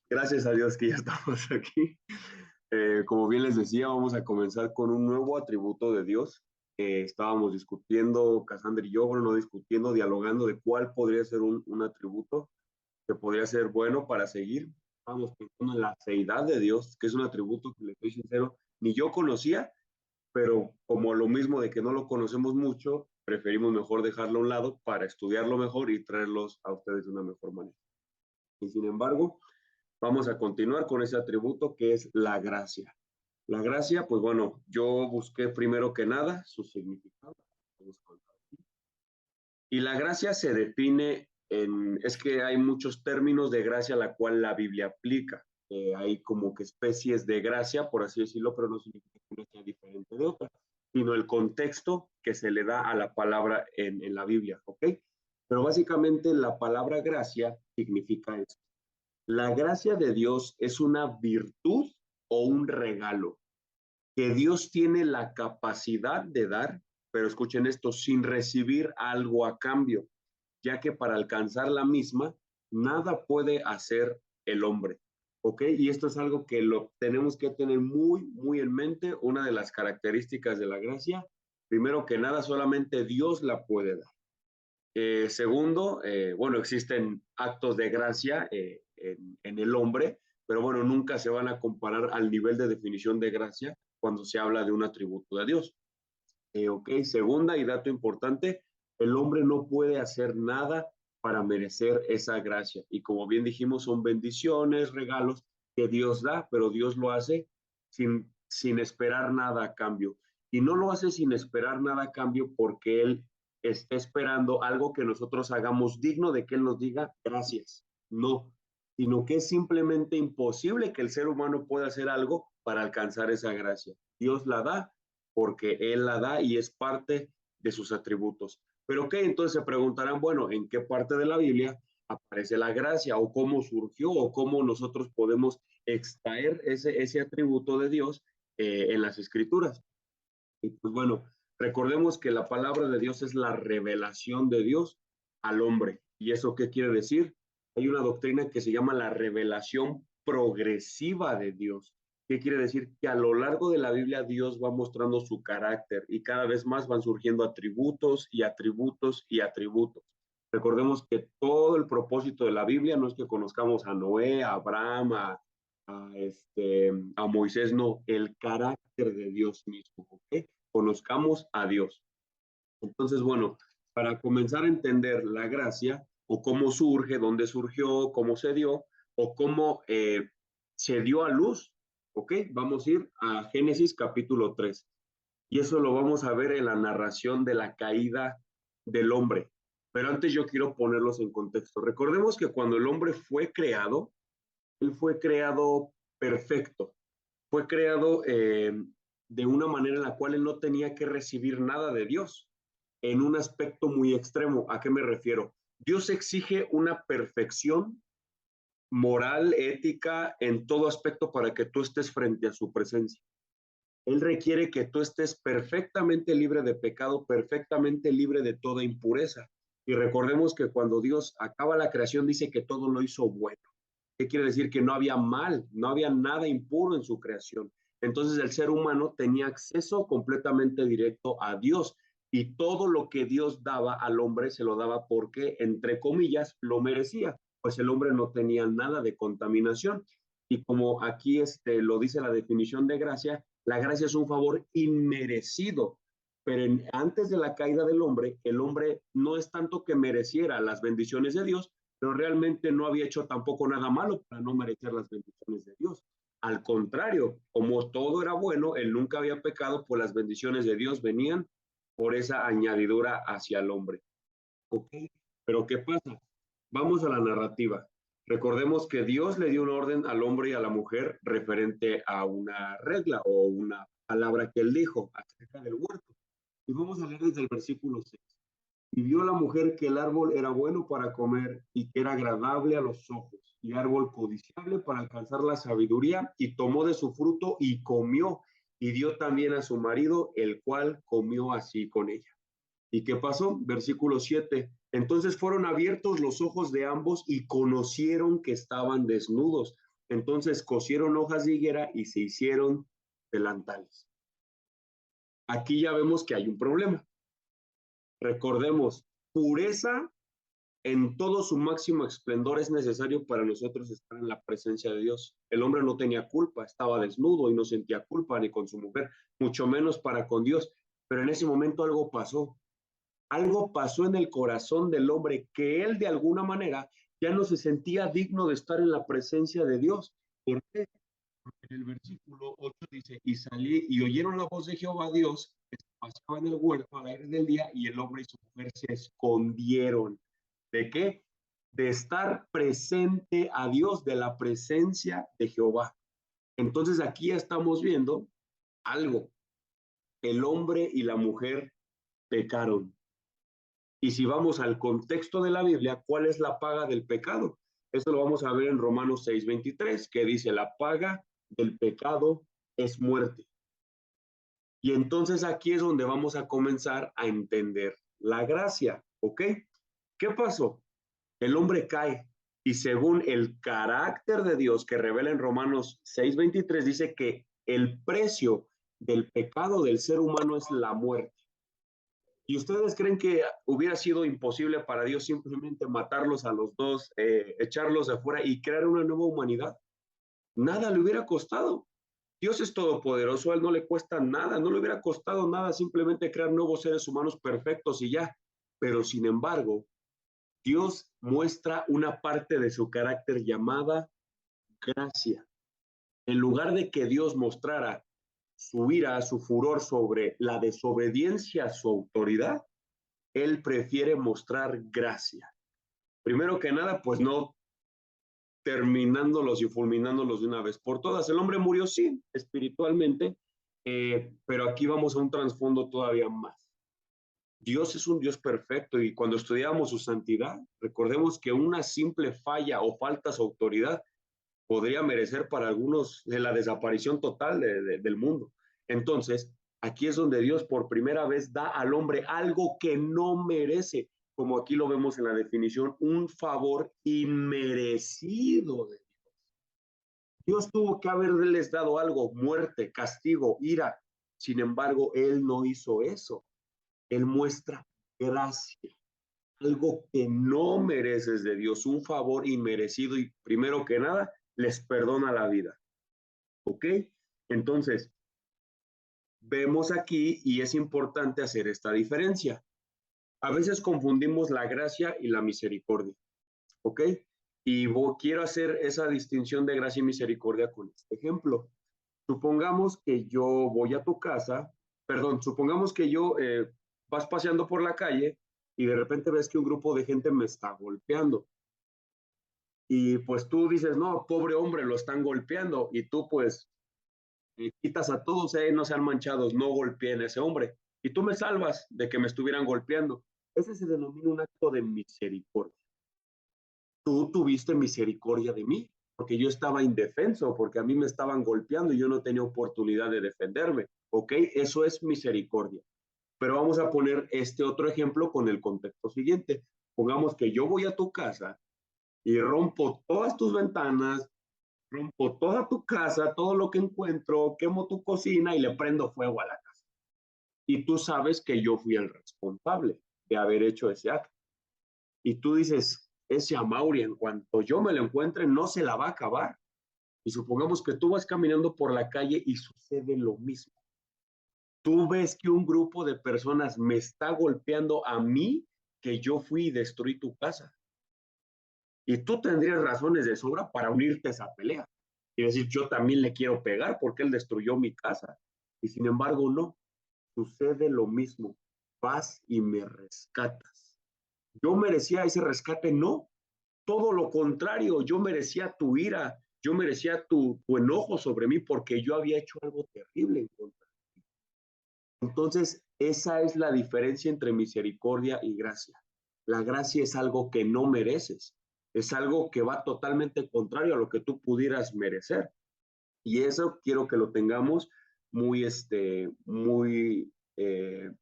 Gracias a Dios que ya estamos aquí. Como bien les decía, vamos a comenzar con un nuevo atributo de Dios. Estábamos discutiendo, Cassandra y yo, bueno, no discutiendo, dialogando de cuál podría ser un atributo que podría ser bueno para seguir. Estábamos pensando en la seidad de Dios, que es un atributo que, les soy sincero, ni yo conocía, pero como lo mismo de que no lo conocemos mucho, preferimos mejor dejarlo a un lado para estudiarlo mejor y traerlos a ustedes de una mejor manera. Y sin embargo, vamos a continuar con ese atributo que es la gracia. La gracia, pues bueno, yo busqué primero que nada su significado. Y la gracia se define es que hay muchos términos de gracia a la cual la Biblia aplica. Hay como que especies de gracia, por así decirlo, pero no significa que una sea diferente de otra, sino el contexto que se le da a la palabra en la Biblia, ¿ok? Pero básicamente la palabra gracia significa eso. La gracia de Dios es una virtud o un regalo que Dios tiene la capacidad de dar, pero escuchen esto, sin recibir algo a cambio, ya que para alcanzar la misma, nada puede hacer el hombre. ¿Ok? Y esto es algo que lo tenemos que tener muy, muy en mente. Una de las características de la gracia, primero que nada, solamente Dios la puede dar. Segundo, bueno, existen actos de gracia en el hombre, pero bueno, nunca se van a comparar al nivel de definición de gracia cuando se habla de un atributo de Dios. Ok, segunda y dato importante, el hombre no puede hacer nada para merecer esa gracia. Y como bien dijimos, son bendiciones, regalos que Dios da, pero Dios lo hace sin esperar nada a cambio. Y no lo hace sin esperar nada a cambio porque Él está esperando algo que nosotros hagamos digno de que Él nos diga gracias. No, sino que es simplemente imposible que el ser humano pueda hacer algo para alcanzar esa gracia. Dios la da porque Él la da y es parte de sus atributos. Pero ¿qué? Entonces se preguntarán, bueno, ¿en qué parte de la Biblia aparece la gracia o cómo surgió o cómo nosotros podemos extraer ese atributo de Dios en las escrituras? Y pues bueno, recordemos que la palabra de Dios es la revelación de Dios al hombre. ¿Y eso qué quiere decir? Hay una doctrina que se llama la revelación progresiva de Dios. ¿Qué quiere decir? Que a lo largo de la Biblia Dios va mostrando su carácter y cada vez más van surgiendo atributos y atributos y atributos. Recordemos que todo el propósito de la Biblia no es que conozcamos a Noé, a Abraham, a Moisés, no, el carácter de Dios mismo, ¿ok? Conozcamos a Dios. Entonces, bueno, para comenzar a entender la gracia o cómo surge, dónde surgió, cómo se dio o cómo se dio a luz, ¿ok? Vamos a ir a Génesis capítulo 3 y eso lo vamos a ver en la narración de la caída del hombre. Pero antes yo quiero ponerlos en contexto. Recordemos que cuando el hombre fue creado, él fue creado perfecto, fue creado de una manera en la cual él no tenía que recibir nada de Dios, en un aspecto muy extremo. ¿A qué me refiero? Dios exige una perfección moral, ética, en todo aspecto para que tú estés frente a su presencia. Él requiere que tú estés perfectamente libre de pecado, perfectamente libre de toda impureza. Y recordemos que cuando Dios acaba la creación dice que todo lo hizo bueno. ¿Qué quiere decir? Que no había mal, no había nada impuro en su creación. Entonces el ser humano tenía acceso completamente directo a Dios y todo lo que Dios daba al hombre se lo daba porque, entre comillas, lo merecía, pues el hombre no tenía nada de contaminación. Y como aquí lo dice la definición de gracia, la gracia es un favor inmerecido. Pero antes de la caída del hombre, el hombre no es tanto que mereciera las bendiciones de Dios, pero realmente no había hecho tampoco nada malo para no merecer las bendiciones de Dios. Al contrario, como todo era bueno, él nunca había pecado, pues las bendiciones de Dios venían por esa añadidura hacia el hombre. ¿Ok? Pero ¿qué pasa? Vamos a la narrativa. Recordemos que Dios le dio un orden al hombre y a la mujer referente a una regla o una palabra que él dijo acerca del huerto. Y vamos a leer desde el versículo 6. Y vio la mujer que el árbol era bueno para comer y que era agradable a los ojos, y árbol codiciable para alcanzar la sabiduría, y tomó de su fruto y comió, y dio también a su marido, el cual comió así con ella. ¿Y qué pasó? Versículo 7. Entonces fueron abiertos los ojos de ambos y conocieron que estaban desnudos. Entonces cosieron hojas de higuera y se hicieron delantales. Aquí ya vemos que hay un problema. Recordemos, pureza en todo su máximo esplendor es necesario para nosotros estar en la presencia de Dios. El hombre no tenía culpa, estaba desnudo y no sentía culpa ni con su mujer, mucho menos para con Dios. Pero en ese momento algo pasó. Algo pasó en el corazón del hombre que él de alguna manera ya no se sentía digno de estar en la presencia de Dios. ¿Por qué? Porque en el versículo 8 dice, y salí y oyeron la voz de Jehová Dios que pasaba en el huerto al aire del día y el hombre y su mujer se escondieron. ¿De qué? De estar presente a Dios, de la presencia de Jehová. Entonces aquí estamos viendo algo. El hombre y la mujer pecaron. Y si vamos al contexto de la Biblia, ¿cuál es la paga del pecado? Eso lo vamos a ver en Romanos 6:23, que dice, la paga del pecado es muerte. Y entonces aquí es donde vamos a comenzar a entender la gracia, ¿ok? ¿Qué pasó? El hombre cae y según el carácter de Dios que revela en Romanos 6:23, dice que el precio del pecado del ser humano es la muerte. ¿Y ustedes creen que hubiera sido imposible para Dios simplemente matarlos a los dos, echarlos de afuera y crear una nueva humanidad? Nada le hubiera costado. Dios es todopoderoso, a él no le cuesta nada, no le hubiera costado nada simplemente crear nuevos seres humanos perfectos y ya. Pero sin embargo, Dios muestra una parte de su carácter llamada gracia. En lugar de que Dios mostrara su ira, su furor sobre la desobediencia a su autoridad, él prefiere mostrar gracia. Primero que nada, pues no terminándolos y fulminándolos de una vez por todas. El hombre murió, sí, espiritualmente, pero aquí vamos a un trasfondo todavía más. Dios es un Dios perfecto y cuando estudiamos su santidad, recordemos que una simple falla o falta de su autoridad podría merecer para algunos de la desaparición total del mundo. Entonces, aquí es donde Dios por primera vez da al hombre algo que no merece, como aquí lo vemos en la definición, un favor inmerecido de Dios. Dios tuvo que haberles dado algo, muerte, castigo, ira. Sin embargo, Él no hizo eso. Él muestra gracia, algo que no mereces de Dios, un favor inmerecido y primero que nada, les perdona la vida. ¿Ok? Entonces, vemos aquí y es importante hacer esta diferencia. A veces confundimos la gracia y la misericordia. ¿Ok? Y quiero hacer esa distinción de gracia y misericordia con este ejemplo. Supongamos que yo voy a tu casa, perdón, supongamos que yo vas paseando por la calle y de repente ves que un grupo de gente me está golpeando. Y pues tú dices, no, pobre hombre, lo están golpeando. Y tú pues quitas a todos, no sean manchados, no golpeen a ese hombre. Y tú me salvas de que me estuvieran golpeando. Ese se denomina un acto de misericordia. Tú tuviste misericordia de mí, porque yo estaba indefenso, porque a mí me estaban golpeando y yo no tenía oportunidad de defenderme. ¿Ok? Eso es misericordia. Pero vamos a poner este otro ejemplo con el contexto siguiente. Pongamos que yo voy a tu casa y rompo todas tus ventanas, rompo toda tu casa, todo lo que encuentro, quemo tu cocina y le prendo fuego a la casa. Y tú sabes que yo fui el responsable de haber hecho ese acto. Y tú dices, ese Amaury, en cuanto yo me lo encuentre, no se la va a acabar. Y supongamos que tú vas caminando por la calle y sucede lo mismo. Tú ves que un grupo de personas me está golpeando a mí, que yo fui y destruí tu casa. Y tú tendrías razones de sobra para unirte a esa pelea. Y decir, yo también le quiero pegar porque él destruyó mi casa. Y sin embargo, no. Sucede lo mismo. Vas y me rescatas. Yo merecía ese rescate, no. Todo lo contrario, yo merecía tu ira, yo merecía tu enojo sobre mí porque yo había hecho algo terrible en contra. Entonces, esa es la diferencia entre misericordia y gracia. La gracia es algo que no mereces, es algo que va totalmente contrario a lo que tú pudieras merecer. Y eso quiero que lo tengamos muy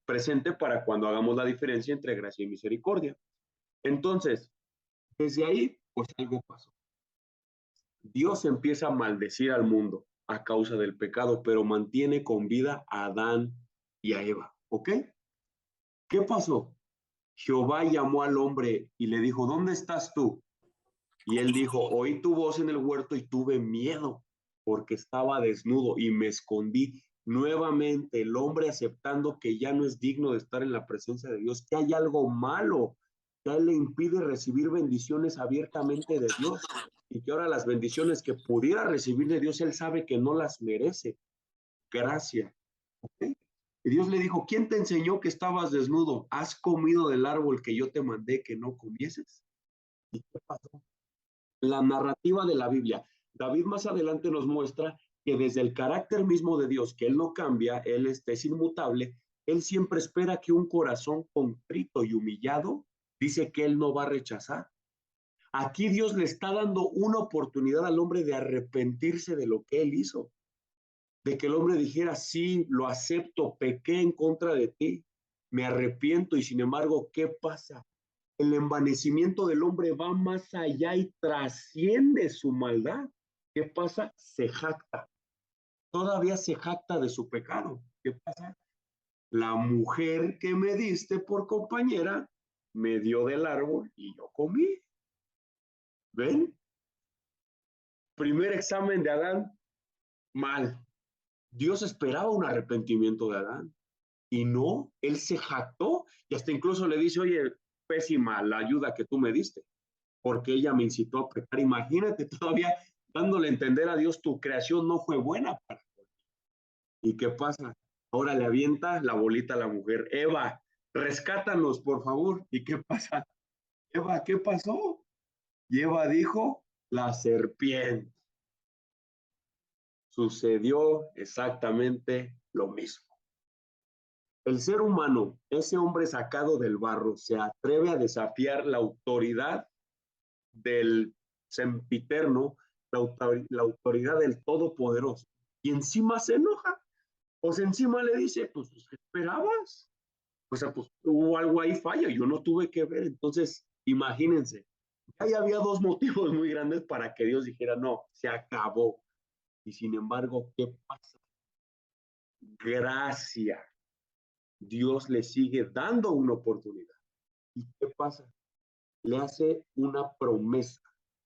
presente para cuando hagamos la diferencia entre gracia y misericordia. Entonces, desde ahí, pues algo pasó. Dios empieza a maldecir al mundo a causa del pecado, pero mantiene con vida a Adán y a Eva. ¿Ok? ¿Qué pasó? Jehová llamó al hombre y le dijo, ¿dónde estás tú? Y él dijo, oí tu voz en el huerto y tuve miedo porque estaba desnudo y me escondí. Nuevamente el hombre aceptando que ya no es digno de estar en la presencia de Dios, que hay algo malo, que a él le impide recibir bendiciones abiertamente de Dios y que ahora las bendiciones que pudiera recibir de Dios, él sabe que no las merece. Gracia. ¿Okay? Y Dios le dijo, ¿quién te enseñó que estabas desnudo? ¿Has comido del árbol que yo te mandé que no comieses? ¿Y qué pasó? La narrativa de la Biblia. David más adelante nos muestra que desde el carácter mismo de Dios, que Él no cambia, Él es inmutable, Él siempre espera que un corazón contrito y humillado, dice que Él no va a rechazar. Aquí Dios le está dando una oportunidad al hombre de arrepentirse de lo que Él hizo, de que el hombre dijera, sí, lo acepto, pequé en contra de ti, me arrepiento y sin embargo, ¿qué pasa? El envanecimiento del hombre va más allá y trasciende su maldad. ¿Qué pasa? Se jacta. Todavía se jacta de su pecado. ¿Qué pasa? La mujer que me diste por compañera me dio del árbol y yo comí. ¿Ven? Primer examen de Adán, mal. Dios esperaba un arrepentimiento de Adán y no, él se jactó y hasta incluso le dice, oye, pésima la ayuda que tú me diste, porque ella me incitó a pecar. Imagínate todavía dándole a entender a Dios, tu creación no fue buena para ti. ¿Y qué pasa? Ahora le avienta la bolita a la mujer. Eva, rescátanos, por favor. ¿Y qué pasa? Eva, ¿qué pasó? Y Eva dijo, la serpiente. Sucedió exactamente lo mismo. El ser humano, ese hombre sacado del barro, se atreve a desafiar la autoridad del sempiterno, la autoridad del Todopoderoso. Y encima se enoja, pues encima le dice, pues, ¿qué esperabas? O sea, pues hubo algo ahí falla, yo no tuve que ver. Entonces, imagínense, ahí había dos motivos muy grandes para que Dios dijera, no, se acabó. Y sin embargo, ¿qué pasa? Gracia. Dios le sigue dando una oportunidad. ¿Y qué pasa? Le hace una promesa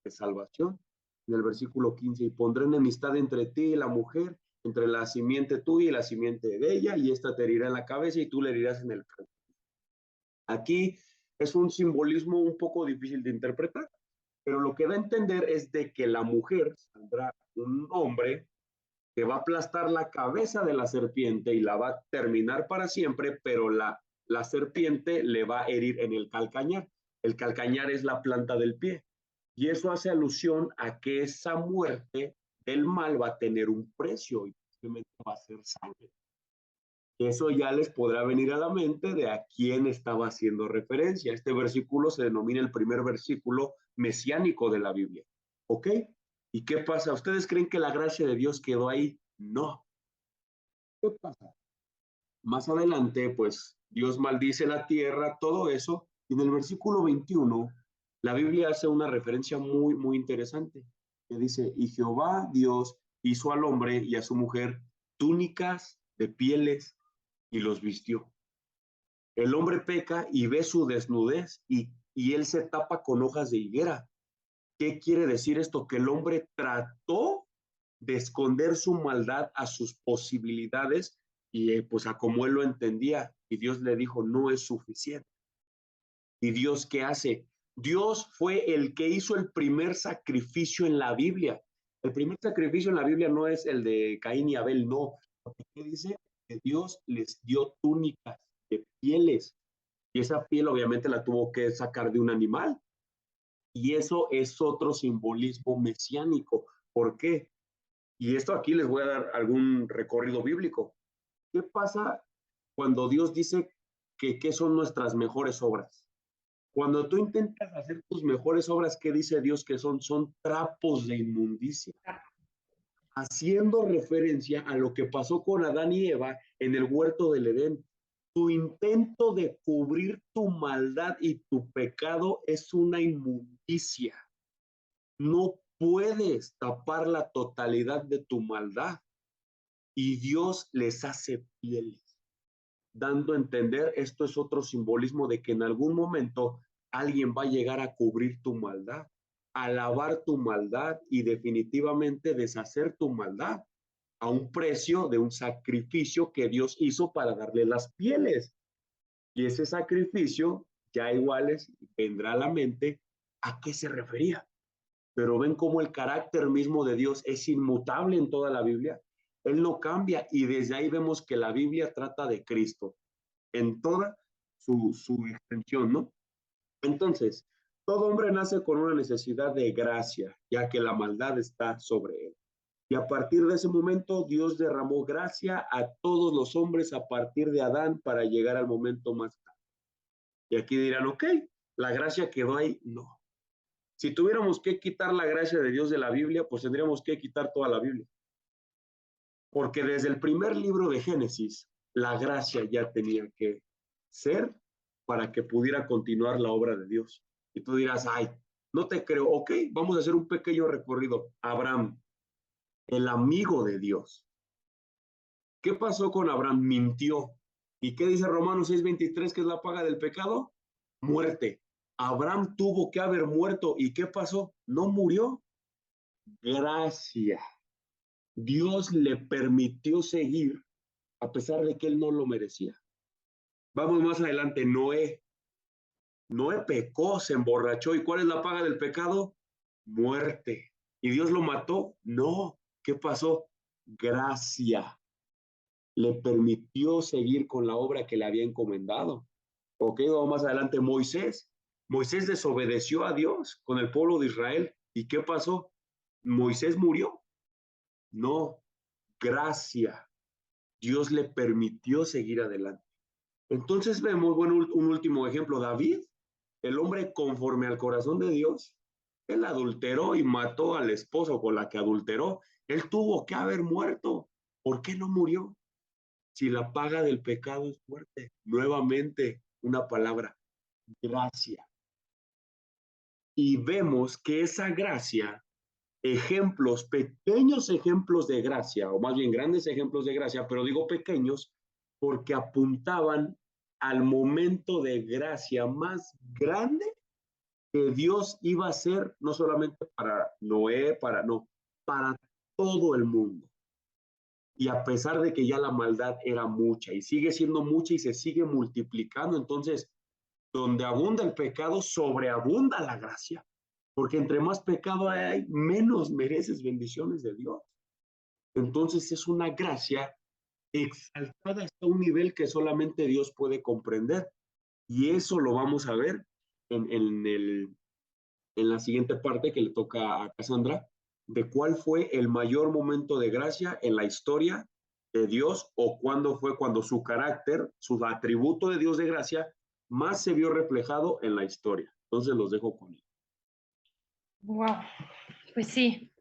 de salvación. En el versículo 15, y pondré enemistad entre ti y la mujer, entre la simiente tuya y la simiente de ella, y esta te herirá en la cabeza y tú le herirás en el canto. Aquí es un simbolismo un poco difícil de interpretar, pero lo que da a entender es de que la mujer saldrá un hombre que va a aplastar la cabeza de la serpiente y la va a terminar para siempre, pero la serpiente le va a herir en el calcañar. El calcañar es la planta del pie. Y eso hace alusión a que esa muerte del mal va a tener un precio y simplemente va a ser sangre. Eso ya les podrá venir a la mente de a quién estaba haciendo referencia. Este versículo se denomina el primer versículo mesiánico de la Biblia. ¿Ok? ¿Y qué pasa? ¿Ustedes creen que la gracia de Dios quedó ahí? No. ¿Qué pasa? Más adelante, pues Dios maldice la tierra, todo eso. Y en el versículo 21, la Biblia hace una referencia muy, muy interesante, que dice, y Jehová Dios hizo al hombre y a su mujer túnicas de pieles y los vistió. El hombre peca y ve su desnudez y él se tapa con hojas de higuera. ¿Qué quiere decir esto? Que el hombre trató de esconder su maldad a sus posibilidades y pues a como él lo entendía. Y Dios le dijo, no es suficiente. ¿Y Dios qué hace? Dios fue el que hizo el primer sacrificio en la Biblia. El primer sacrificio en la Biblia no es el de Caín y Abel, no. Porque dice que Dios les dio túnicas de pieles y esa piel obviamente la tuvo que sacar de un animal. Y eso es otro simbolismo mesiánico. ¿Por qué? Y esto aquí les voy a dar algún recorrido bíblico. ¿Qué pasa cuando Dios dice que qué son nuestras mejores obras? Cuando tú intentas hacer tus mejores obras, ¿qué dice Dios que son? Son trapos de inmundicia, haciendo referencia a lo que pasó con Adán y Eva en el huerto del Edén. Tu intento de cubrir tu maldad y tu pecado es una inmundicia. No puedes tapar la totalidad de tu maldad y Dios les hace fieles, dando a entender, esto es otro simbolismo de que en algún momento alguien va a llegar a cubrir tu maldad, a lavar tu maldad y definitivamente deshacer tu maldad a un precio de un sacrificio que Dios hizo para darle las pieles. Y ese sacrificio, ya iguales, vendrá a la mente a qué se refería. Pero ven cómo el carácter mismo de Dios es inmutable en toda la Biblia. Él no cambia y desde ahí vemos que la Biblia trata de Cristo en toda su extensión, ¿no? Entonces, todo hombre nace con una necesidad de gracia, ya que la maldad está sobre él. Y a partir de ese momento, Dios derramó gracia a todos los hombres a partir de Adán para llegar al momento más grande. Y aquí dirán, ok, la gracia quedó ahí. No. Si tuviéramos que quitar la gracia de Dios de la Biblia, pues tendríamos que quitar toda la Biblia. Porque desde el primer libro de Génesis, la gracia ya tenía que ser para que pudiera continuar la obra de Dios. Y tú dirás, ay, no te creo, ok, vamos a hacer un pequeño recorrido. Abraham, el amigo de Dios. ¿Qué pasó con Abraham? Mintió. ¿Y qué dice Romanos 6:23 que es la paga del pecado? Muerte. Abraham tuvo que haber muerto. ¿Y qué pasó? No murió. Gracia. Dios le permitió seguir a pesar de que él no lo merecía. Vamos más adelante, Noé. Noé pecó, se emborrachó. ¿Y cuál es la paga del pecado? Muerte. ¿Y Dios lo mató? No. ¿Qué pasó? Gracia. Le permitió seguir con la obra que le había encomendado. Ok, vamos más adelante, Moisés. Moisés desobedeció a Dios con el pueblo de Israel. ¿Y qué pasó? Moisés murió. No, gracia. Dios le permitió seguir adelante. Entonces vemos, bueno, un último ejemplo, David, el hombre conforme al corazón de Dios, él adulteró y mató al esposo con la que adulteró. Él tuvo que haber muerto. ¿Por qué no murió? Si la paga del pecado es muerte. Nuevamente, una palabra, gracia. Y vemos que esa gracia, ejemplos, pequeños ejemplos de gracia, o más bien grandes ejemplos de gracia, pero digo pequeños porque apuntaban al momento de gracia más grande que Dios iba a hacer, no solamente para Noé, para todo el mundo. Y a pesar de que ya la maldad era mucha y sigue siendo mucha y se sigue multiplicando, entonces, donde abunda el pecado, sobreabunda la gracia, porque entre más pecado hay, menos mereces bendiciones de Dios. Entonces es una gracia exaltada hasta un nivel que solamente Dios puede comprender. Y eso lo vamos a ver en la siguiente parte que le toca a Cassandra, de cuál fue el mayor momento de gracia en la historia de Dios o cuándo fue cuando su carácter, su atributo de Dios de gracia, más se vio reflejado en la historia. Entonces los dejo con él. Wow, pues sí,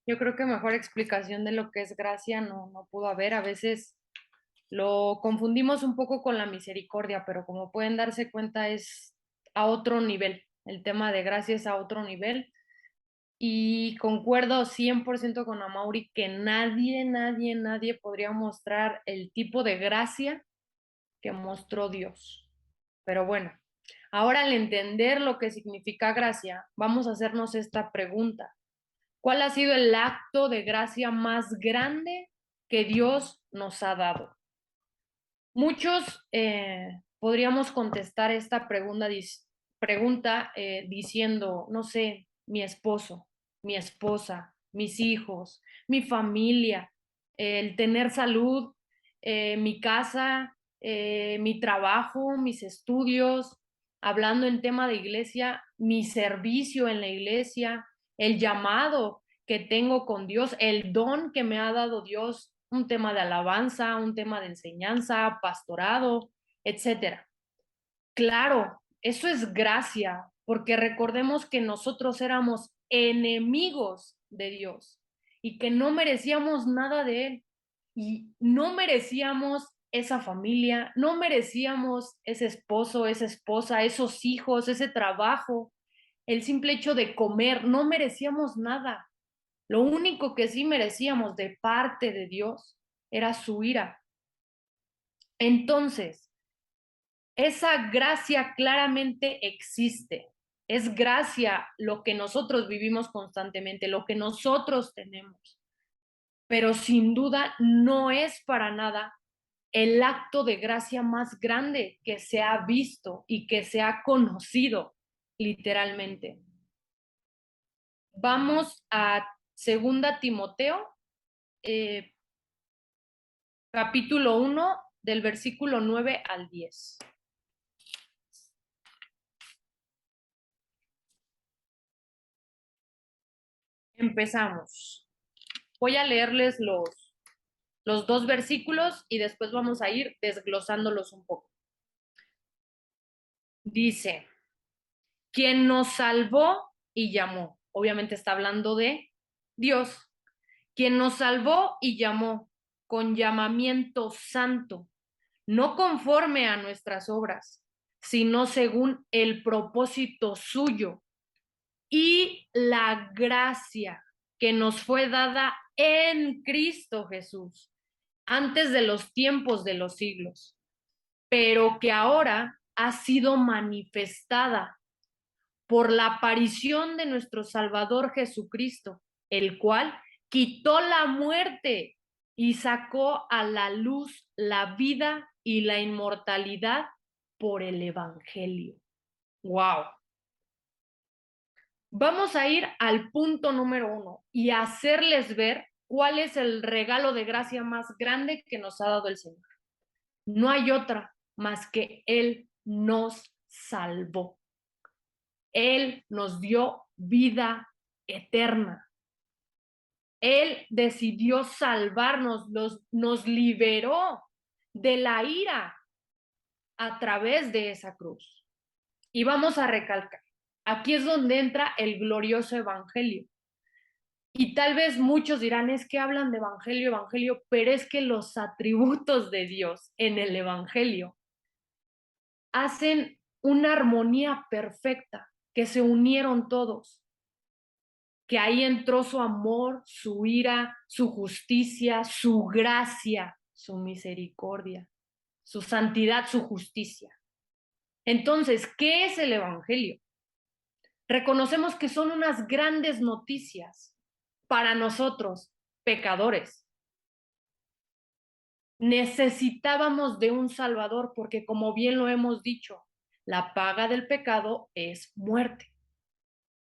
yo creo que mejor explicación de lo que es gracia no pudo haber. A veces lo confundimos un poco con la misericordia, pero como pueden darse cuenta es a otro nivel. El tema de gracia es a otro nivel. Y concuerdo 100% con Amaury que nadie podría mostrar el tipo de gracia que mostró Dios. Pero bueno, ahora al entender lo que significa gracia, vamos a hacernos esta pregunta. ¿Cuál ha sido el acto de gracia más grande que Dios nos ha dado? Muchos podríamos contestar esta pregunta diciendo, no sé, mi esposo, mi esposa, mis hijos, mi familia, el tener salud, mi casa, mi trabajo, mis estudios, hablando en tema de iglesia, mi servicio en la iglesia, el llamado que tengo con Dios, el don que me ha dado Dios, un tema de alabanza, un tema de enseñanza, pastorado, etcétera. Claro, eso es gracia, porque recordemos que nosotros éramos enemigos de Dios y que no merecíamos nada de Él y no merecíamos esa familia, no merecíamos ese esposo, esa esposa, esos hijos, ese trabajo. el simple hecho de comer, no merecíamos nada. Lo único que sí merecíamos de parte de Dios era su ira. Entonces, esa gracia claramente existe. Es gracia lo que nosotros vivimos constantemente, lo que nosotros tenemos. Pero sin duda no es para nada el acto de gracia más grande que se ha visto y que se ha conocido literalmente. Vamos a 2 Timoteo, capítulo 1, del versículo 9 al 10. Empezamos. Voy a leerles los 2 versículos y después vamos a ir desglosándolos un poco. Dice, quien nos salvó y llamó, obviamente está hablando de Dios, quien nos salvó y llamó con llamamiento santo, no conforme a nuestras obras, sino según el propósito suyo y la gracia que nos fue dada en Cristo Jesús, antes de los tiempos de los siglos, pero que ahora ha sido manifestada por la aparición de nuestro Salvador Jesucristo, el cual quitó la muerte y sacó a la luz la vida y la inmortalidad por el Evangelio. ¡Wow! Vamos a ir al punto número 1 y hacerles ver cuál es el regalo de gracia más grande que nos ha dado el Señor. No hay otra más que Él nos salvó. Él nos dio vida eterna. Él decidió salvarnos, nos liberó de la ira a través de esa cruz. Y vamos a recalcar, aquí es donde entra el glorioso evangelio. Y tal vez muchos dirán, es que hablan de evangelio, evangelio, pero es que los atributos de Dios en el evangelio hacen una armonía perfecta, que se unieron todos, que ahí entró su amor, su ira, su justicia, su gracia, su misericordia, su santidad, su justicia. Entonces, ¿qué es el evangelio? Reconocemos que son unas grandes noticias para nosotros, pecadores. Necesitábamos de un Salvador porque, como bien lo hemos dicho, la paga del pecado es muerte.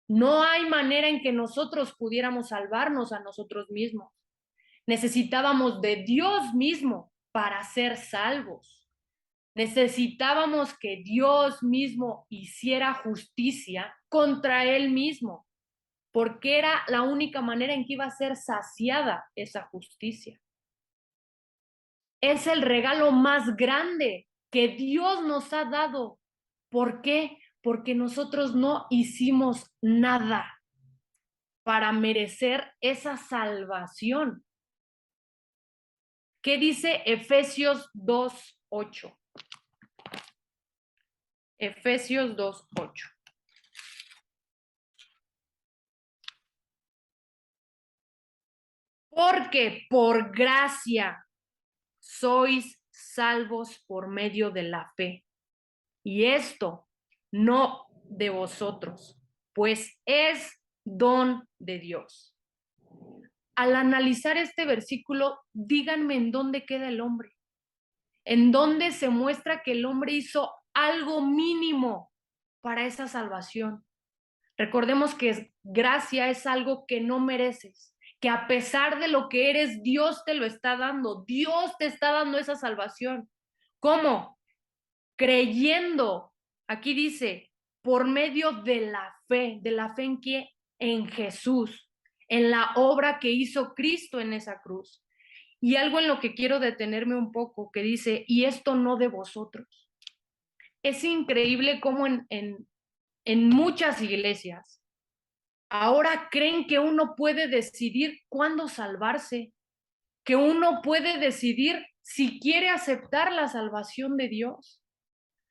No hay manera en que nosotros pudiéramos salvarnos a nosotros mismos. Necesitábamos de Dios mismo para ser salvos. Necesitábamos que Dios mismo hiciera justicia contra Él mismo, porque era la única manera en que iba a ser saciada esa justicia. Es el regalo más grande que Dios nos ha dado. ¿Por qué? Porque nosotros no hicimos nada para merecer esa salvación. ¿Qué dice Efesios 2:8? Efesios 2:8. Porque por gracia sois salvos por medio de la fe. Y esto no de vosotros, pues es don de Dios. Al analizar este versículo, díganme en dónde queda el hombre, en dónde se muestra que el hombre hizo algo mínimo para esa salvación. Recordemos que gracia es algo que no mereces, que a pesar de lo que eres, Dios te lo está dando. Dios te está dando esa salvación. ¿Cómo? Creyendo. Aquí dice, por medio de la fe en qué? En Jesús, en la obra que hizo Cristo en esa cruz. Y algo en lo que quiero detenerme un poco, que dice, y esto no de vosotros. Es increíble cómo en muchas iglesias ahora creen que uno puede decidir cuándo salvarse, que uno puede decidir si quiere aceptar la salvación de Dios.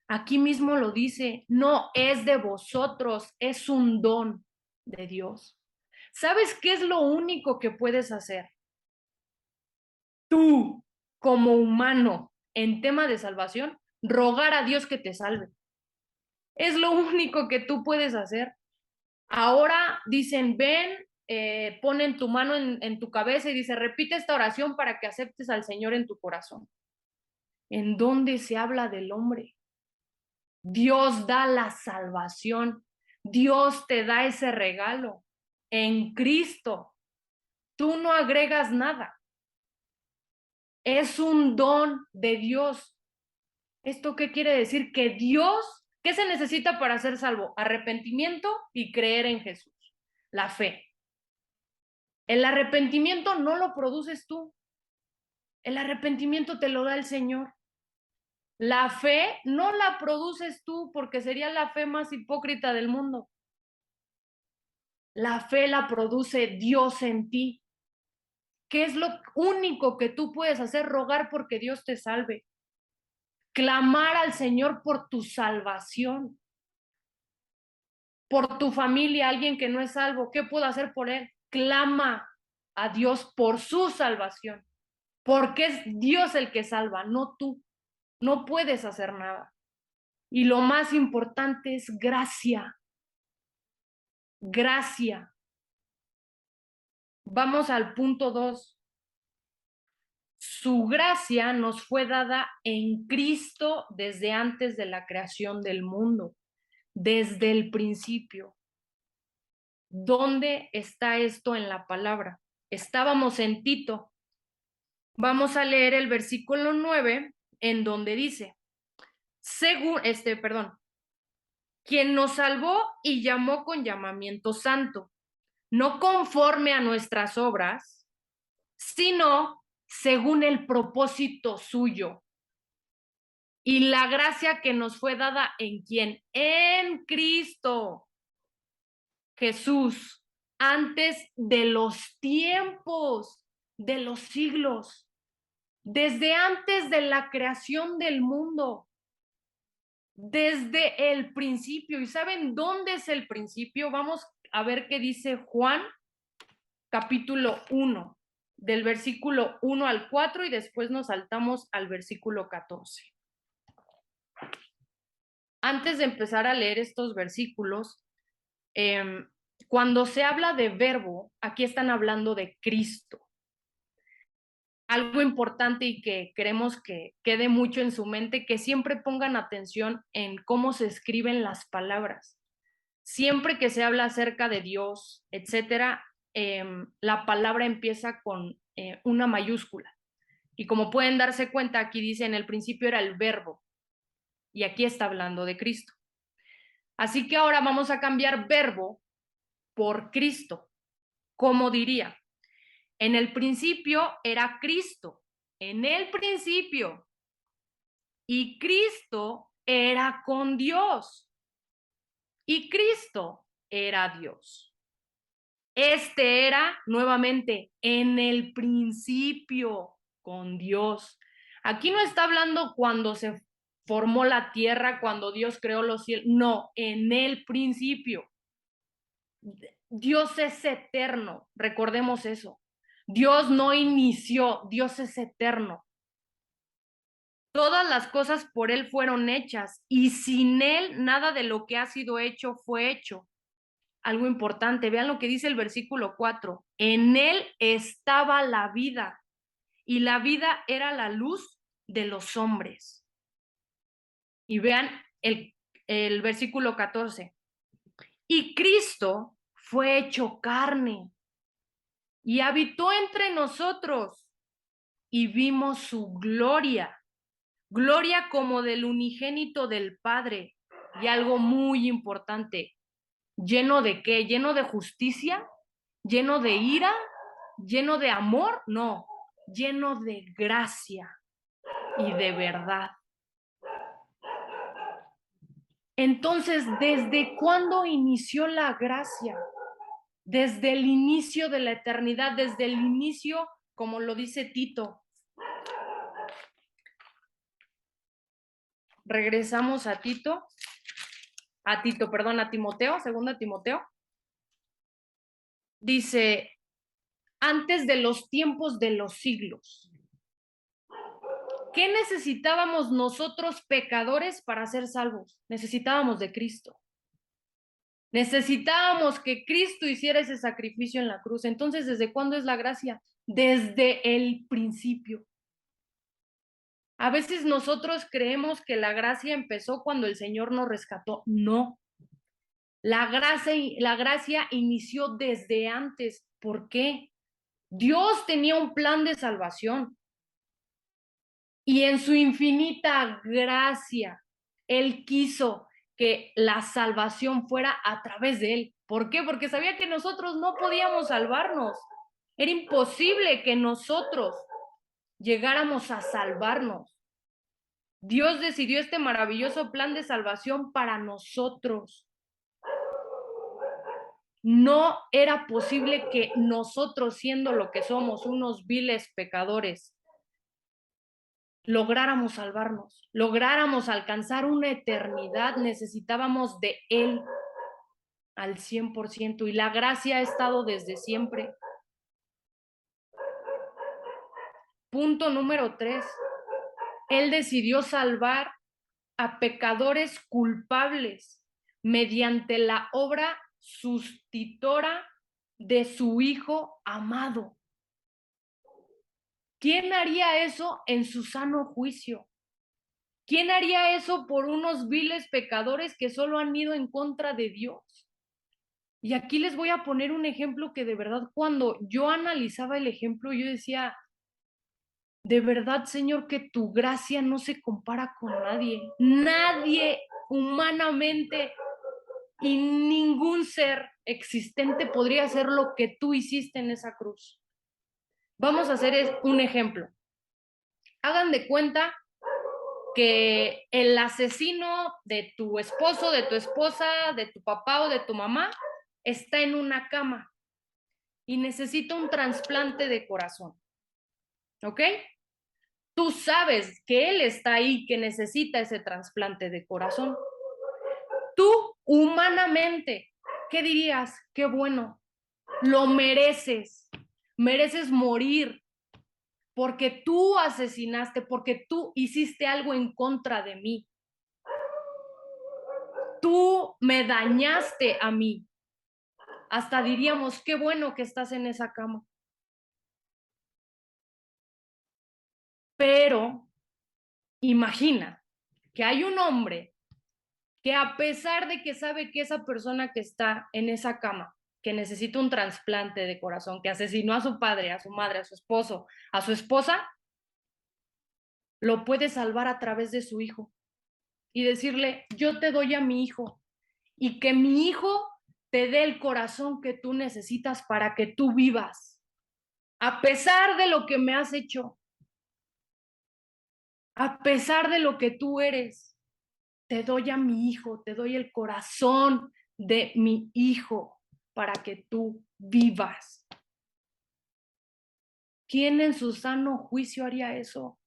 Aquí mismo lo dice, no es de vosotros, es un don de Dios. ¿Sabes qué es lo único que puedes hacer? Tú, como humano, en tema de salvación, rogar a Dios que te salve. Es lo único que tú puedes hacer. Ahora dicen, ven, ponen tu mano en tu cabeza y dice, repite esta oración para que aceptes al Señor en tu corazón. ¿En dónde se habla del hombre? Dios da la salvación. Dios te da ese regalo en Cristo. Tú no agregas nada. Es un don de Dios. ¿Esto qué quiere decir? Que Dios, ¿qué se necesita para ser salvo? Arrepentimiento y creer en Jesús. La fe. El arrepentimiento no lo produces tú. El arrepentimiento te lo da el Señor. La fe no la produces tú porque sería la fe más hipócrita del mundo. La fe la produce Dios en ti. ¿Qué es lo único que tú puedes hacer? Rogar porque Dios te salve. Clamar al Señor por tu salvación. Por tu familia, alguien que no es salvo. ¿Qué puedo hacer por él? Clama a Dios por su salvación. Porque es Dios el que salva, no tú. No puedes hacer nada. Y lo más importante es gracia. Gracia. Vamos al punto 2. Su gracia nos fue dada en Cristo desde antes de la creación del mundo, desde el principio. ¿Dónde está esto en la palabra? Estábamos en Tito. Vamos a leer el versículo 9, en donde dice, quien nos salvó y llamó con llamamiento santo, no conforme a nuestras obras, sino según el propósito suyo. Y la gracia que nos fue dada en quién? En Cristo Jesús, antes de los tiempos, de los siglos, desde antes de la creación del mundo, desde el principio. ¿Y saben dónde es el principio? Vamos a ver qué dice Juan, capítulo 1, del versículo 1 al 4 y después nos saltamos al versículo 14. Antes de empezar a leer estos versículos, cuando se habla de verbo, aquí están hablando de Cristo. Algo importante y que queremos que quede mucho en su mente, que siempre pongan atención en cómo se escriben las palabras. Siempre que se habla acerca de Dios, etcétera, la palabra empieza con una mayúscula. Y como pueden darse cuenta, aquí dice, en el principio era el verbo. Y aquí está hablando de Cristo. Así que ahora vamos a cambiar verbo por Cristo. ¿Cómo diría? En el principio era Cristo. En el principio. Y Cristo era con Dios. Y Cristo era Dios. Este era nuevamente en el principio con Dios. Aquí no está hablando cuando se formó la tierra, cuando Dios creó los cielos. No, en el principio. Dios es eterno, recordemos eso. Dios no inició, Dios es eterno. Todas las cosas por Él fueron hechas y sin Él nada de lo que ha sido hecho fue hecho. Algo importante, vean lo que dice el versículo 4. En Él estaba la vida y la vida era la luz de los hombres. Y vean el versículo 14. Y Cristo fue hecho carne y habitó entre nosotros y vimos su gloria, gloria como del unigénito del Padre. Y algo muy importante, ¿lleno de qué? ¿Lleno de justicia? ¿Lleno de ira? ¿Lleno de amor? No, lleno de gracia y de verdad. Entonces, ¿desde cuándo inició la gracia? Desde el inicio de la eternidad, desde el inicio, como lo dice Tito. regresamos a Timoteo, 2 Timoteo. Dice, antes de los tiempos de los siglos. ¿Qué necesitábamos nosotros pecadores para ser salvos? Necesitábamos de Cristo. Necesitábamos que Cristo hiciera ese sacrificio en la cruz. Entonces, ¿desde cuándo es la gracia? Desde el principio. A veces nosotros creemos que la gracia empezó cuando el Señor nos rescató. No. La gracia inició desde antes. ¿Por qué? Dios tenía un plan de salvación. Y en su infinita gracia, Él quiso que la salvación fuera a través de Él. ¿Por qué? Porque sabía que nosotros no podíamos salvarnos. Era imposible que nosotros llegáramos a salvarnos. Dios decidió este maravilloso plan de salvación para nosotros. No era posible que nosotros, siendo lo que somos, unos viles pecadores, lográramos salvarnos, lográramos alcanzar una eternidad. Necesitábamos de Él al 100%, y la gracia ha estado desde siempre. Punto número 3. Él decidió salvar a pecadores culpables mediante la obra sustitutora de su Hijo amado. ¿Quién haría eso en su sano juicio? ¿Quién haría eso por unos viles pecadores que solo han ido en contra de Dios? Y aquí les voy a poner un ejemplo que de verdad, cuando yo analizaba el ejemplo, yo decía, de verdad, Señor, que tu gracia no se compara con nadie. Nadie humanamente y ningún ser existente podría hacer lo que tú hiciste en esa cruz. Vamos a hacer un ejemplo. Hagan de cuenta que el asesino de tu esposo, de tu esposa, de tu papá o de tu mamá está en una cama y necesita un trasplante de corazón. ¿Ok? Tú sabes que él está ahí, que necesita ese trasplante de corazón. Tú, humanamente, ¿qué dirías? Qué bueno, lo mereces, mereces morir, porque tú asesinaste, porque tú hiciste algo en contra de mí. Tú me dañaste a mí. Hasta diríamos, qué bueno que estás en esa cama. Pero imagina que hay un hombre que, a pesar de que sabe que esa persona que está en esa cama, que necesita un trasplante de corazón, que asesinó a su padre, a su madre, a su esposo, a su esposa, lo puede salvar a través de su hijo y decirle, yo te doy a mi hijo, y que mi hijo te dé el corazón que tú necesitas para que tú vivas, a pesar de lo que me has hecho, a pesar de lo que tú eres. Te doy a mi hijo, te doy el corazón de mi hijo para que tú vivas. ¿Quién en su sano juicio haría eso?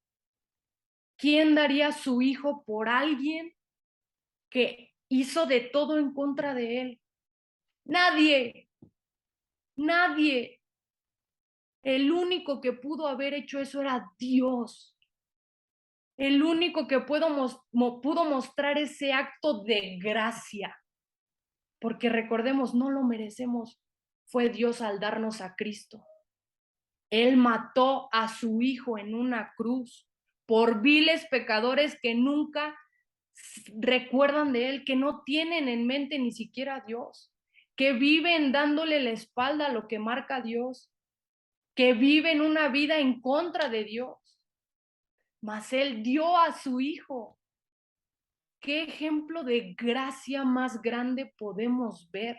¿Quién daría a su hijo por alguien que hizo de todo en contra de él? Nadie, nadie. El único que pudo haber hecho eso era Dios. El único que pudo mostrar ese acto de gracia. Porque recordemos, no lo merecemos. Fue Dios al darnos a Cristo. Él mató a su hijo en una cruz por viles pecadores que nunca recuerdan de él, que no tienen en mente ni siquiera a Dios, que viven dándole la espalda a lo que marca Dios, que viven una vida en contra de Dios. Mas Él dio a su hijo. ¿Qué ejemplo de gracia más grande podemos ver?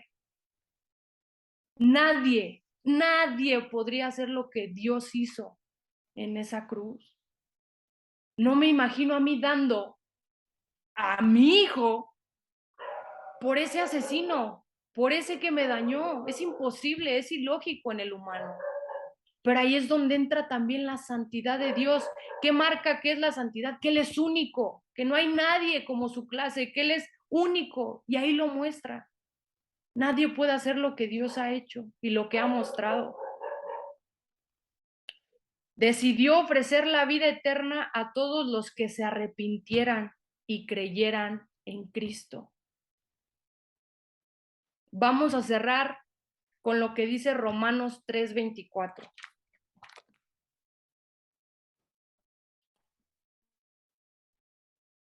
Nadie podría hacer lo que Dios hizo en esa cruz. No me imagino a mí dando a mi hijo por ese asesino, por ese que me dañó. Es imposible, es ilógico en el humano. Pero ahí es donde entra también la santidad de Dios. ¿Qué marca qué es la santidad? Que Él es único, que no hay nadie como su clase, que Él es único y ahí lo muestra. Nadie puede hacer lo que Dios ha hecho y lo que ha mostrado. Decidió ofrecer la vida eterna a todos los que se arrepintieran y creyeran en Cristo. Vamos a cerrar con lo que dice Romanos 3:24.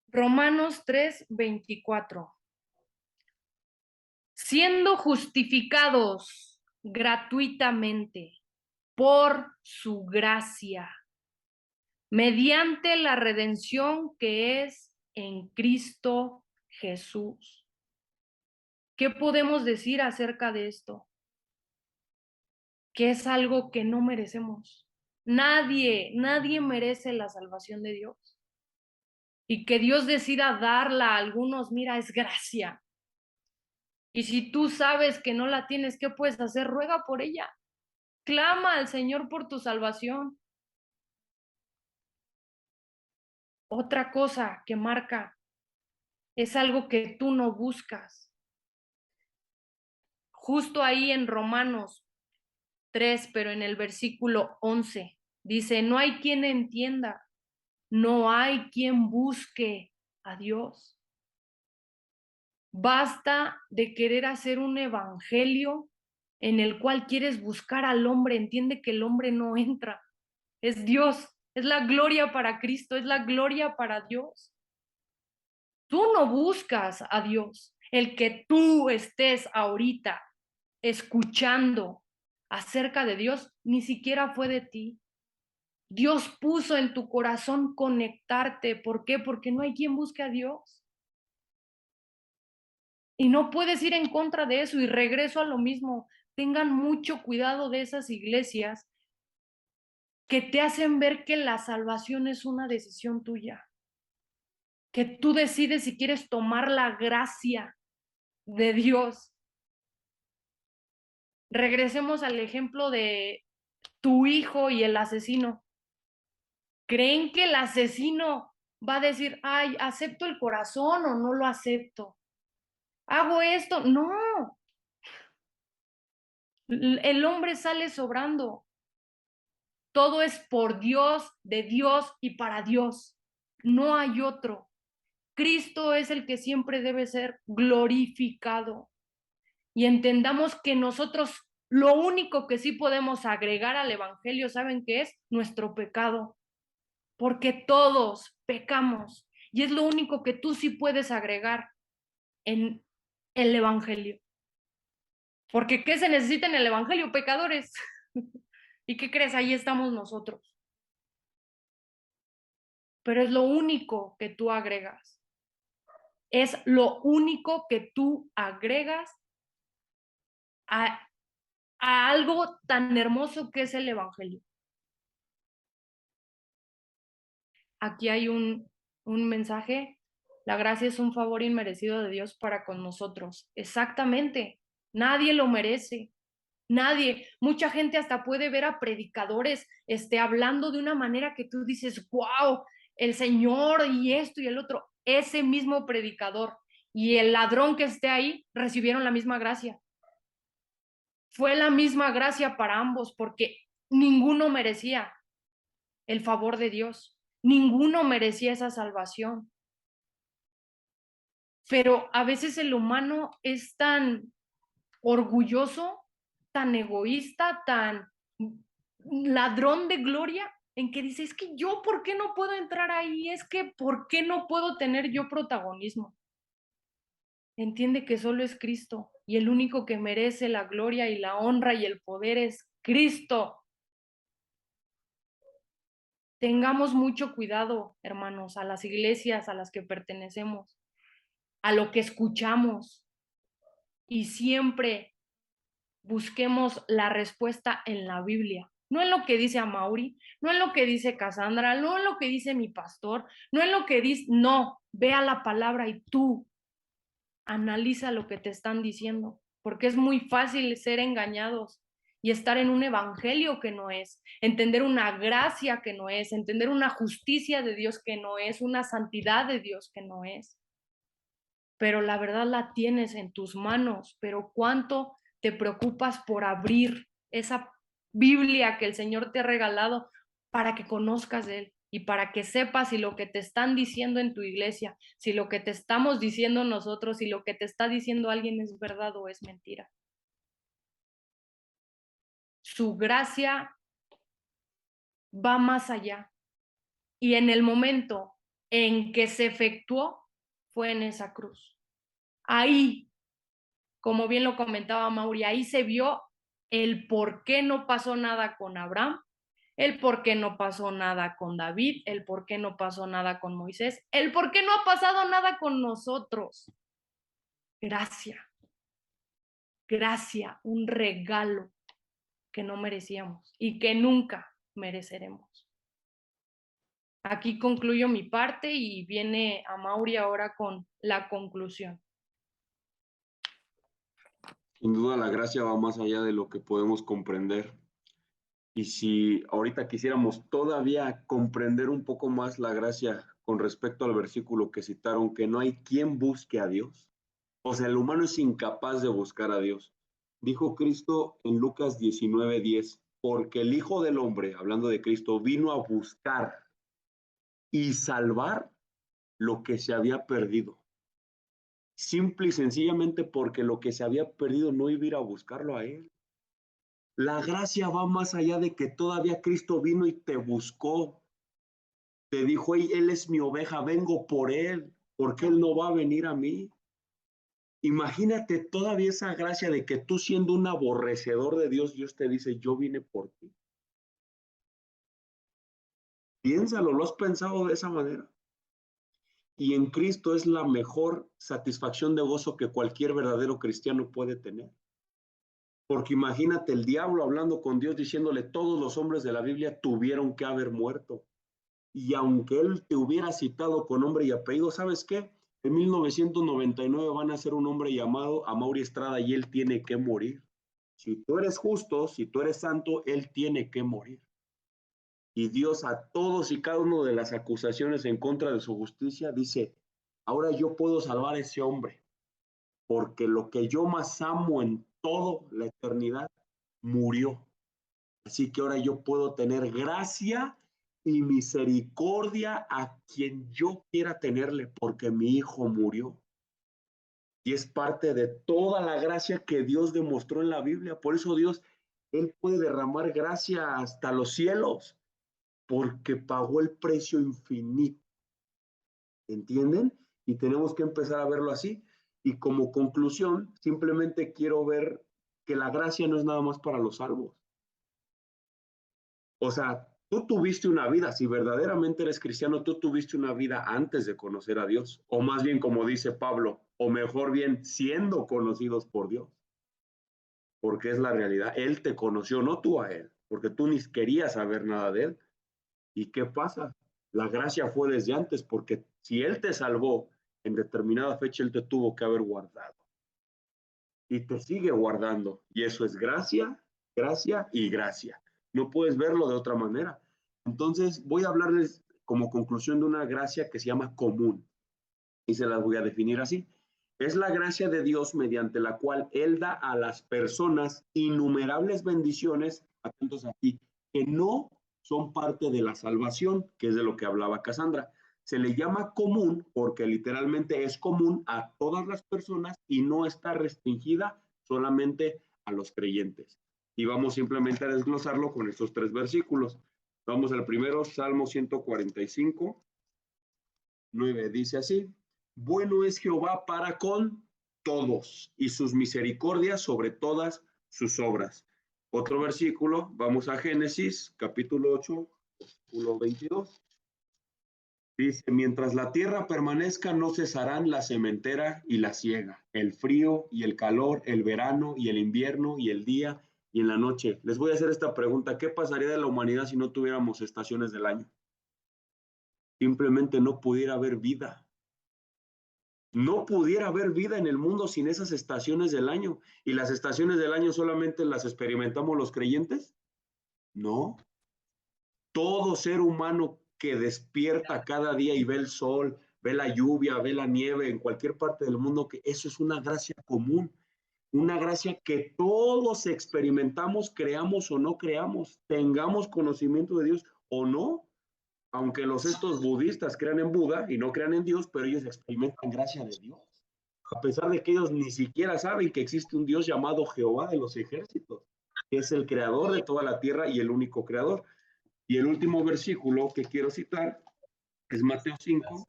Romanos 3:24. Siendo justificados gratuitamente por su gracia, mediante la redención que es en Cristo Jesús. ¿Qué podemos decir acerca de esto? Que es algo que no merecemos. Nadie merece la salvación de Dios. Y que Dios decida darla a algunos, mira, es gracia. Y si tú sabes que no la tienes, ¿qué puedes hacer? Ruega por ella. Clama al Señor por tu salvación. Otra cosa que marca es algo que tú no buscas. Justo ahí en Romanos 3, pero en el versículo 11, dice, no hay quien entienda, no hay quien busque a Dios. Basta de querer hacer un evangelio en el cual quieres buscar al hombre. Entiende que el hombre no entra. Es Dios, es la gloria para Cristo, es la gloria para Dios. Tú no buscas a Dios. El que tú estés ahorita escuchando acerca de Dios, ni siquiera fue de ti. Dios puso en tu corazón conectarte. ¿Por qué? Porque no hay quien busque a Dios. Y no puedes ir en contra de eso. Y regreso a lo mismo. Tengan mucho cuidado de esas iglesias que te hacen ver que la salvación es una decisión tuya. Que tú decides si quieres tomar la gracia de Dios. Regresemos al ejemplo de tu hijo y el asesino. ¿Creen que el asesino va a decir, ay, acepto el corazón o no lo acepto? ¿Hago esto? No. El hombre sale sobrando. Todo es por Dios, de Dios y para Dios. No hay otro. Cristo es el que siempre debe ser glorificado. Y entendamos que nosotros lo único que sí podemos agregar al evangelio, ¿saben qué es? Nuestro pecado. Porque todos pecamos. Y es lo único que tú sí puedes agregar en el evangelio. Porque ¿qué se necesita en el evangelio? Pecadores. ¿Y qué crees? Ahí estamos nosotros. Pero es lo único que tú agregas. Es lo único que tú agregas a algo tan hermoso que es el evangelio. Aquí hay un mensaje. La gracia es un favor inmerecido de Dios para con nosotros. Exactamente. Nadie lo merece. Nadie. Mucha gente hasta puede ver a predicadores hablando de una manera que tú dices, wow, el Señor y esto y el otro. Ese mismo predicador y el ladrón que esté ahí recibieron la misma gracia. Fue la misma gracia para ambos porque ninguno merecía el favor de Dios. Ninguno merecía esa salvación. Pero a veces el humano es tan orgulloso, tan egoísta, tan ladrón de gloria, en que dice, es que yo, ¿por qué no puedo entrar ahí? Es que, ¿por qué no puedo tener yo protagonismo? Entiende que solo es Cristo y el único que merece la gloria y la honra y el poder es Cristo. Tengamos mucho cuidado, hermanos, a las iglesias a las que pertenecemos, a lo que escuchamos y siempre busquemos la respuesta en la Biblia. No en lo que dice Amaury, no en lo que dice Cassandra, no en lo que dice mi pastor, no en lo que dice, no, ve a la palabra y tú analiza lo que te están diciendo, porque es muy fácil ser engañados y estar en un evangelio que no es, entender una gracia que no es, entender una justicia de Dios que no es, una santidad de Dios que no es. Pero la verdad la tienes en tus manos, pero ¿cuánto te preocupas por abrir esa Biblia que el Señor te ha regalado para que conozcas de Él y para que sepas si lo que te están diciendo en tu iglesia, si lo que te estamos diciendo nosotros, si lo que te está diciendo alguien es verdad o es mentira? Su gracia va más allá y en el momento en que se efectuó fue en esa cruz. Ahí, como bien lo comentaba Mauri, ahí se vio el por qué no pasó nada con Abraham, el por qué no pasó nada con David, el por qué no pasó nada con Moisés, el por qué no ha pasado nada con nosotros. Gracia, gracia, un regalo que no merecíamos y que nunca mereceremos. Aquí concluyo mi parte y viene a Mauri ahora con la conclusión. Sin duda la gracia va más allá de lo que podemos comprender. Y si ahorita quisiéramos todavía comprender un poco más la gracia con respecto al versículo que citaron, que no hay quien busque a Dios. O sea, el humano es incapaz de buscar a Dios. Dijo Cristo en Lucas 19:10, porque el Hijo del Hombre, hablando de Cristo, vino a buscar y salvar lo que se había perdido. Simple y sencillamente porque lo que se había perdido no iba a ir a buscarlo a Él. La gracia va más allá de que todavía Cristo vino y te buscó. Te dijo, hey, Él es mi oveja, vengo por Él, porque Él no va a venir a mí. Imagínate todavía esa gracia de que tú siendo un aborrecedor de Dios, Dios te dice, yo vine por ti. Piénsalo, ¿lo has pensado de esa manera? Y en Cristo es la mejor satisfacción de gozo que cualquier verdadero cristiano puede tener. Porque imagínate el diablo hablando con Dios diciéndole, todos los hombres de la Biblia tuvieron que haber muerto. Y aunque él te hubiera citado con nombre y apellido, ¿sabes qué? En 1999 van a ser un hombre llamado Amaury Estrada y él tiene que morir. Si tú eres justo, si tú eres santo, él tiene que morir. Y Dios a todos y cada uno de las acusaciones en contra de su justicia dice, ahora yo puedo salvar a ese hombre, porque lo que yo más amo en toda la eternidad murió. Así que ahora yo puedo tener gracia y misericordia a quien yo quiera tenerle, porque mi hijo murió. Y es parte de toda la gracia que Dios demostró en la Biblia. Por eso Dios, Él puede derramar gracia hasta los cielos, porque pagó el precio infinito. ¿Entienden? Y tenemos que empezar a verlo así. Y como conclusión, simplemente quiero ver que la gracia no es nada más para los salvos. O sea, tú tuviste una vida, si verdaderamente eres cristiano, tú tuviste una vida antes de conocer a Dios, o más bien como dice Pablo, o mejor bien siendo conocidos por Dios, porque es la realidad. Él te conoció, no tú a Él, porque tú ni querías saber nada de Él. ¿Y qué pasa? La gracia fue desde antes, porque si Él te salvó en determinada fecha, Él te tuvo que haber guardado. Y te sigue guardando. Y eso es gracia, gracia y gracia. No puedes verlo de otra manera. Entonces, voy a hablarles como conclusión de una gracia que se llama común. Y se las voy a definir así. Es la gracia de Dios mediante la cual Él da a las personas innumerables bendiciones, atentos aquí, que no son parte de la salvación, que es de lo que hablaba Cassandra. Se le llama común porque literalmente es común a todas las personas y no está restringida solamente a los creyentes. Y vamos simplemente a desglosarlo con estos tres versículos. Vamos al primero, Salmo 145, 9, dice así, bueno es Jehová para con todos y sus misericordias sobre todas sus obras. Otro versículo, vamos a Génesis, capítulo 8, versículo 22. Dice, mientras la tierra permanezca, no cesarán la sementera y la siega, el frío y el calor, el verano y el invierno y el día y en la noche. Les voy a hacer esta pregunta, ¿qué pasaría de la humanidad si no tuviéramos estaciones del año? Simplemente no pudiera haber vida. No pudiera haber vida en el mundo sin esas estaciones del año. ¿Y las estaciones del año solamente las experimentamos los creyentes? No. Todo ser humano que despierta cada día y ve el sol, ve la lluvia, ve la nieve en cualquier parte del mundo, que eso es una gracia común, una gracia que todos experimentamos, creamos o no creamos, tengamos conocimiento de Dios o no, aunque estos budistas crean en Buda y no crean en Dios, pero ellos experimentan gracia de Dios, a pesar de que ellos ni siquiera saben que existe un Dios llamado Jehová de los ejércitos, que es el creador de toda la tierra y el único creador. Y el último versículo que quiero citar es Mateo 5,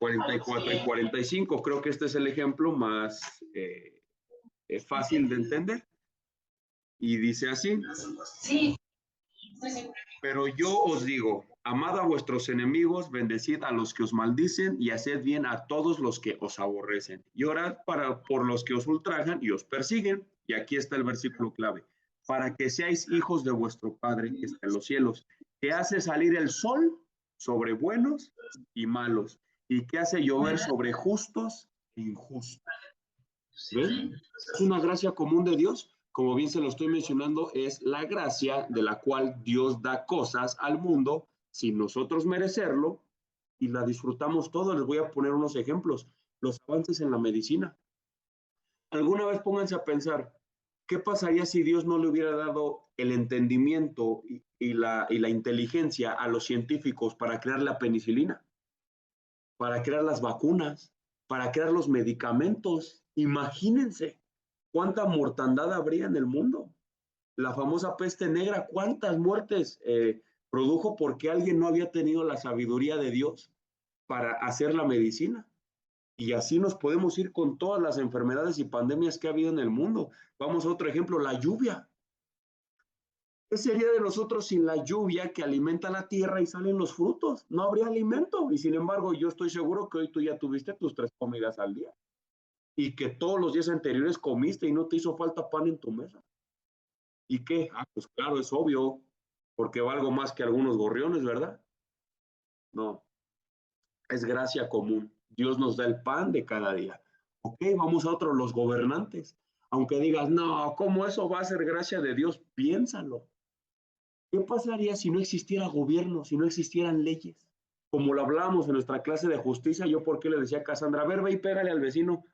44 y 45. Creo que este es el ejemplo más fácil de entender. Y dice así: pero yo os digo, amad a vuestros enemigos, bendecid a los que os maldicen y haced bien a todos los que os aborrecen. Y orad por los que os ultrajan y os persiguen. Y aquí está el versículo clave: para que seáis hijos de vuestro Padre que está en los cielos, que hace salir el sol sobre buenos y malos, y que hace llover sobre justos e injustos. ¿Ven? Es una gracia común de Dios. Como bien se lo estoy mencionando, es la gracia de la cual Dios da cosas al mundo sin nosotros merecerlo y la disfrutamos todos. Les voy a poner unos ejemplos. Los avances en la medicina. Alguna vez pónganse a pensar, ¿qué pasaría si Dios no le hubiera dado el entendimiento y la inteligencia a los científicos para crear la penicilina, para crear las vacunas, para crear los medicamentos? Imagínense cuánta mortandad habría en el mundo. La famosa peste negra, cuántas muertes produjo porque alguien no había tenido la sabiduría de Dios para hacer la medicina. Y así nos podemos ir con todas las enfermedades y pandemias que ha habido en el mundo. Vamos a otro ejemplo, la lluvia. ¿Qué sería de nosotros sin la lluvia que alimenta la tierra y salen los frutos? No habría alimento. Y sin embargo, yo estoy seguro que hoy tú ya tuviste tus 3 comidas al día. Y que todos los días anteriores comiste y no te hizo falta pan en tu mesa. ¿Y qué? Ah, pues claro, es obvio, porque valgo más que algunos gorriones, ¿verdad? No, es gracia común. Dios nos da el pan de cada día. Ok, vamos a otros, los gobernantes. Aunque digas, no, ¿cómo eso va a ser gracia de Dios? Piénsalo. ¿Qué pasaría si no existiera gobierno, si no existieran leyes? Como lo hablábamos en nuestra clase de justicia, yo por qué le decía a Cassandra, a ver, ve y pégale al vecino.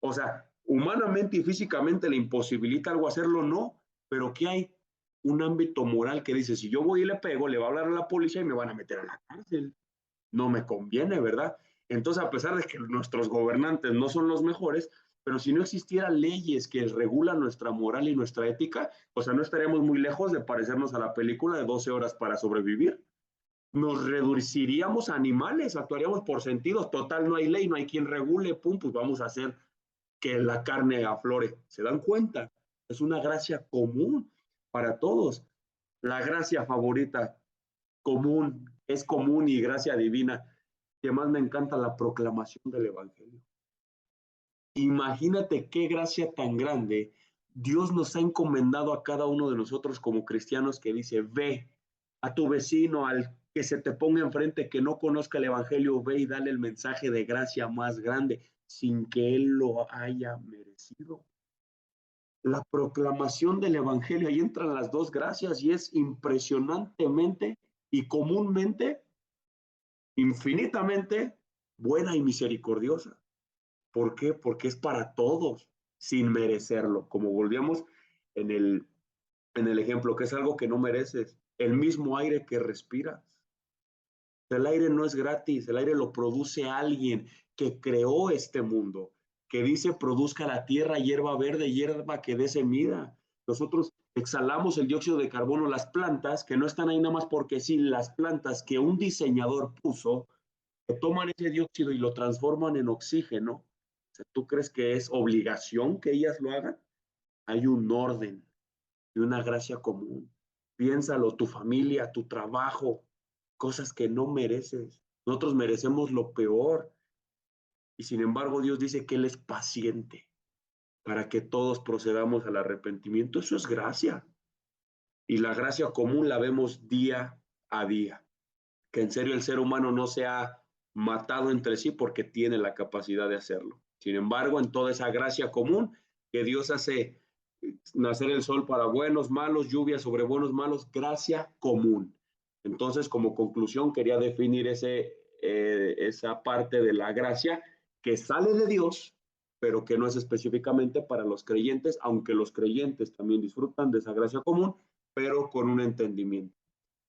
O sea, humanamente y físicamente le imposibilita algo hacerlo, no, pero ¿qué hay? Un ámbito moral que dice, si yo voy y le pego, le va a hablar a la policía y me van a meter a la cárcel. No me conviene, ¿verdad? Entonces, a pesar de que nuestros gobernantes no son los mejores, pero si no existieran leyes que regulan nuestra moral y nuestra ética, o sea, no estaríamos muy lejos de parecernos a la película de 12 horas para sobrevivir. Nos reduciríamos a animales, actuaríamos por sentidos. Total, no hay ley, no hay quien regule, pum, pues vamos a hacer que la carne aflore. ¿Se dan cuenta? Es una gracia común para todos. La gracia favorita común, es común y gracia divina, que más me encanta, la proclamación del Evangelio. Imagínate qué gracia tan grande Dios nos ha encomendado a cada uno de nosotros como cristianos, que dice, ve a tu vecino, al que se te ponga enfrente, que no conozca el Evangelio, ve y dale el mensaje de gracia más grande sin que él lo haya merecido. La proclamación del Evangelio, ahí entran las dos gracias y es impresionantemente y comúnmente, infinitamente buena y misericordiosa. ¿Por qué? Porque es para todos, sin merecerlo. Como volvíamos en el ejemplo, que es algo que no mereces. El mismo aire que respiras. El aire no es gratis, el aire lo produce alguien que creó este mundo, que dice produzca la tierra hierba verde, hierba que dé semilla. Nosotros exhalamos el dióxido de carbono, las plantas, que no están ahí nada más porque sí, las plantas que un diseñador puso, que toman ese dióxido y lo transforman en oxígeno. O sea, ¿tú crees que es obligación que ellas lo hagan? Hay un orden y una gracia común. Piénsalo, tu familia, tu trabajo, cosas que no mereces. Nosotros merecemos lo peor. Y sin embargo, Dios dice que Él es paciente para que todos procedamos al arrepentimiento. Eso es gracia. Y la gracia común la vemos día a día. Que en serio el ser humano no se ha matado entre sí porque tiene la capacidad de hacerlo. Sin embargo, en toda esa gracia común que Dios hace nacer el sol para buenos, malos, lluvia sobre buenos, malos, gracia común. Entonces, como conclusión, quería definir esa parte de la gracia que sale de Dios, pero que no es específicamente para los creyentes, aunque los creyentes también disfrutan de esa gracia común, pero con un entendimiento.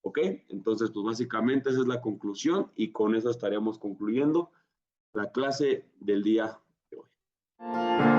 ¿Ok? Entonces, pues básicamente esa es la conclusión y con eso estaremos concluyendo la clase del día de hoy.